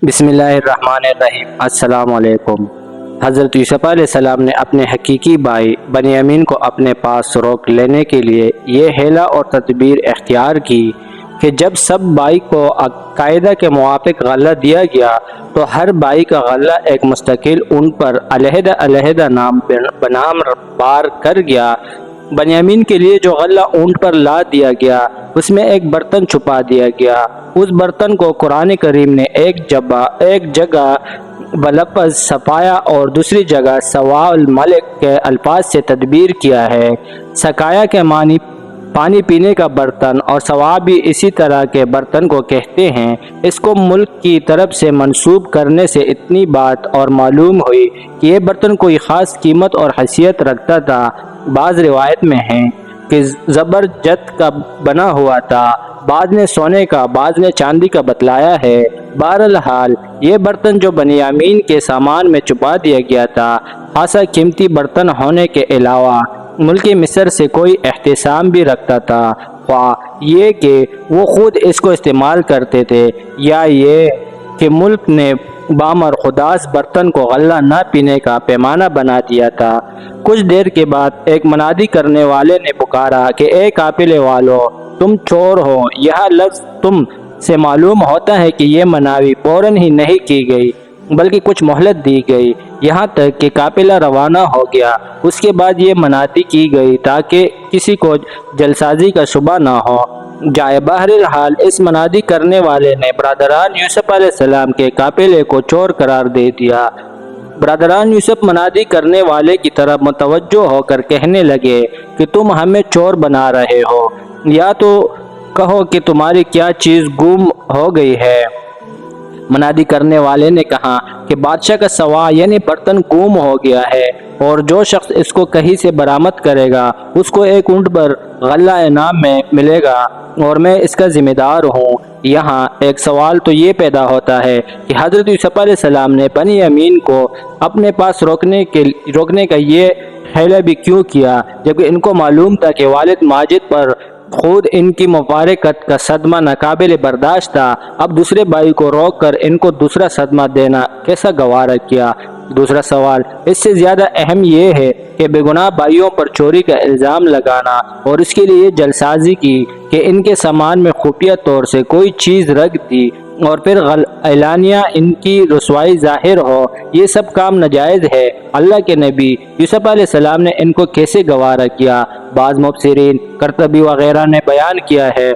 بسم اللہ الرحمن الرحیم۔ السلام علیکم۔ حضرت یوسف علیہ السلام نے اپنے حقیقی بھائی بنیامین کو اپنے پاس روک لینے کے لیے یہ حیلہ اور تدبیر اختیار کی کہ جب سب بھائی کو قاعدہ کے موافق غلہ دیا گیا تو ہر بھائی کا غلہ ایک مستقل ان پر علیحدہ علیحدہ نام بنام بار کر گیا۔ بنیامین کے لیے جو غلہ اونٹ پر لا دیا گیا اس میں ایک برتن چھپا دیا گیا۔ اس برتن کو قرآن کریم نے ایک جگہ بلفظ سفایا اور دوسری جگہ سوا الملک کے الفاظ سے تدبیر کیا ہے۔ سکایا کے معنی پانی پینے کا برتن اور سوا بھی اسی طرح کے برتن کو کہتے ہیں۔ اس کو ملک کی طرف سے منسوب کرنے سے اتنی بات اور معلوم ہوئی کہ یہ برتن کوئی خاص قیمت اور حیثیت رکھتا تھا۔ بعض روایت میں ہے کہ زبرجد کا بنا ہوا تھا، بعض نے سونے کا، بعض نے چاندی کا بتلایا ہے۔ بہرحال یہ برتن جو بنیامین کے سامان میں چھپا دیا گیا تھا، خاصا قیمتی برتن ہونے کے علاوہ ملک مصر سے کوئی احتسام بھی رکھتا تھا، خواہ یہ کہ وہ خود اس کو استعمال کرتے تھے یا یہ کہ ملک نے بامر خداس برتن کو غلہ نہ پینے کا پیمانہ بنا دیا تھا۔ کچھ دیر کے بعد ایک منادی کرنے والے نے پکارا کہ اے قافلے والو، تم چور ہو۔ یہ لفظ تم سے معلوم ہوتا ہے کہ یہ مناوی فوراً ہی نہیں کی گئی بلکہ کچھ مہلت دی گئی، یہاں تک کہ قافلہ روانہ ہو گیا۔ اس کے بعد یہ منادی کی گئی تاکہ کسی کو جلسازی کا شبہ نہ ہو جائے۔ بہرحال اس منادی کرنے والے نے برادران یوسف علیہ السلام کے قافلے کو چور قرار دے دیا۔ برادران یوسف منادی کرنے والے کی طرف متوجہ ہو کر کہنے لگے کہ تم ہمیں چور بنا رہے ہو، یا تو کہو کہ تمہاری کیا چیز گم ہو گئی ہے۔ منادی کرنے والے نے کہا کہ بادشاہ کا سوا یعنی برتن گم ہو گیا ہے، اور جو شخص اس کو کہیں سے برآمد کرے گا اس کو ایک اونٹ پر غلہ انعام میں ملے گا، اور میں اس کا ذمہ دار ہوں۔ یہاں ایک سوال تو یہ پیدا ہوتا ہے کہ حضرت یوسف علیہ السلام نے بنیامین کو اپنے پاس روکنے کا یہ حیلہ بھی کیوں کیا، جبکہ ان کو معلوم تھا کہ والد ماجد پر خود ان کی مفارقت کا صدمہ ناقابل برداشت تھا۔ اب دوسرے بھائی کو روک کر ان کو دوسرا صدمہ دینا کیسا گوارا کیا۔ دوسرا سوال اس سے زیادہ اہم یہ ہے کہ بے گناہ بھائیوں پر چوری کا الزام لگانا اور اس کے لیے جلسازی کی کہ ان کے سامان میں خفیہ طور سے کوئی چیز رکھ دی اور پھر اعلانیہ ان کی رسوائی ظاہر ہو، یہ سب کام ناجائز ہے۔ اللہ کے نبی یوسف علیہ السلام نے ان کو کیسے گوارا کیا؟ بعض مفسرین قرطبی وغیرہ نے بیان کیا ہے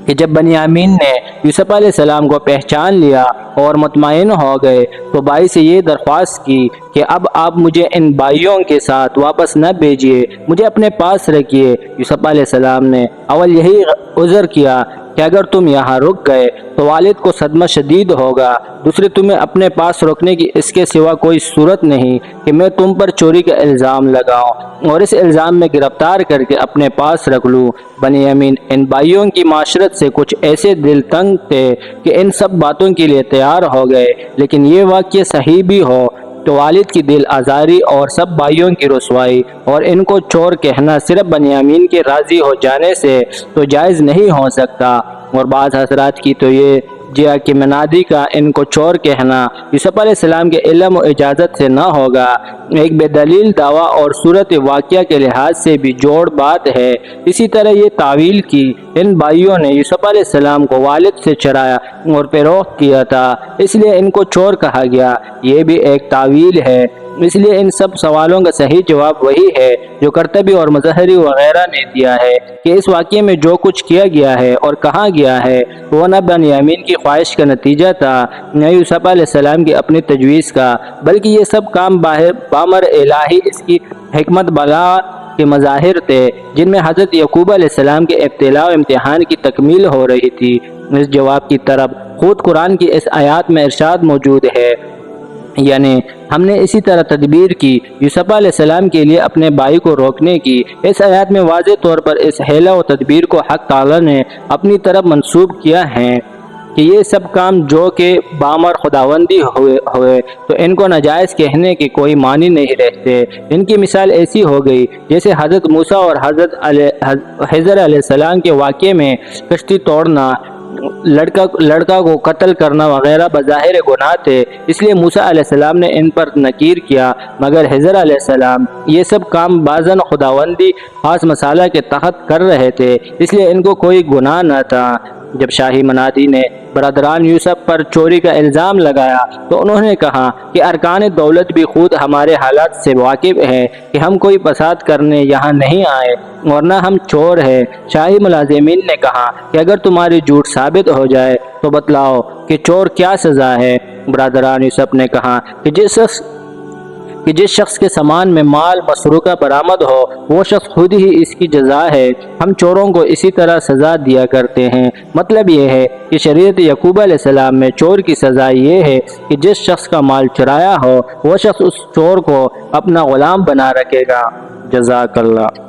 کہ جب بنیامین نے یوسف علیہ السلام کو پہچان لیا اور مطمئن ہو گئے تو بھائی سے یہ درخواست کی کہ اب آپ مجھے ان بھائیوں کے ساتھ واپس نہ بھیجیے، مجھے اپنے پاس رکھیے۔ یوسف علیہ السلام نے اول یہی عذر کیا کہ اگر تم یہاں رک گئے تو والد کو صدمہ شدید ہوگا، دوسرے تمہیں اپنے پاس روکنے کی اس کے سوا کوئی صورت نہیں کہ میں تم پر چوری کا الزام لگاؤں اور اس الزام میں گرفتار کر کے اپنے پاس رکھ لوں۔ بنیامین ان بھائیوں کی معاشرت سے کچھ ایسے دل تنگ تھے کہ ان سب باتوں کے لیے تیار ہو گئے، لیکن یہ واقعہ صحیح بھی ہو تو والد کی دل آزاری اور سب بھائیوں کی رسوائی اور ان کو چور کہنا صرف بنیامین کے راضی ہو جانے سے تو جائز نہیں ہو سکتا، اور بعض حضرات کی تو یہ جیا کہ منادی کا ان کو چور کہنا یوسف علیہ السلام کے علم و اجازت سے نہ ہوگا، ایک بے دلیل دعویٰ اور صورت واقعہ کے لحاظ سے بھی جوڑ بات ہے۔ اسی طرح یہ تعویل کی ان بھائیوں نے یوسف علیہ السلام کو والد سے چرایا اور فروخت کیا تھا، اس لیے ان کو چور کہا گیا، یہ بھی ایک تعویل ہے۔ اس لیے ان سب سوالوں کا صحیح جواب وہی ہے جو قرطبی اور مظہری وغیرہ نے دیا ہے کہ اس واقعے میں جو کچھ کیا گیا ہے اور کہا گیا ہے وہ نہ بنیامین کی خواہش کا نتیجہ تھا نہ یوسف علیہ السلام کی اپنی تجویز کا، بلکہ یہ سب کام بامر الہی اس کی حکمت بلا کے مظاہر تھے جن میں حضرت یعقوب علیہ السلام کے ابتلاء و امتحان کی تکمیل ہو رہی تھی۔ اس جواب کی طرف خود قرآن کی اس آیات میں ارشاد موجود ہے، یعنی ہم نے اسی طرح تدبیر کی یوسف علیہ السلام کے لیے اپنے بھائی کو روکنے کی۔ اس آیات میں واضح طور پر اس حیلہ و تدبیر کو حق تعالی نے اپنی طرف منسوب کیا ہے کہ یہ سب کام جو کہ بامر خداوندی ہوئے تو ان کو ناجائز کہنے کے کوئی معنی نہیں رہتے۔ ان کی مثال ایسی ہو گئی جیسے حضرت موسیٰ اور حضرت خضر علیہ السلام کے واقعے میں کشتی توڑنا، لڑکا کو قتل کرنا وغیرہ بظاہر گناہ تھے، اس لیے موسیٰ علیہ السلام نے ان پر نکیر کیا، مگر خضر علیہ السلام یہ سب کام بازن خداوندی خاص مسالہ کے تحت کر رہے تھے، اس لیے ان کو کوئی گناہ نہ تھا۔ جب شاہی منادی نے برادران یوسف پر چوری کا الزام لگایا تو انہوں نے کہا کہ ارکان دولت بھی خود ہمارے حالات سے واقف ہیں کہ ہم کوئی فساد کرنے یہاں نہیں آئے ورنہ ہم چور ہیں۔ شاہی ملازمین نے کہا کہ اگر تمہاری جھوٹ ثابت ہو جائے تو بتلاؤ کہ چور کیا سزا ہے۔ برادران یوسف نے کہا کہ جس شخص کے سامان میں مال مسروقہ برآمد ہو وہ شخص خود ہی اس کی جزا ہے، ہم چوروں کو اسی طرح سزا دیا کرتے ہیں۔ مطلب یہ ہے کہ شریعت یعقوب علیہ السلام میں چور کی سزا یہ ہے کہ جس شخص کا مال چرایا ہو وہ شخص اس چور کو اپنا غلام بنا رکھے گا۔ جزاک اللہ۔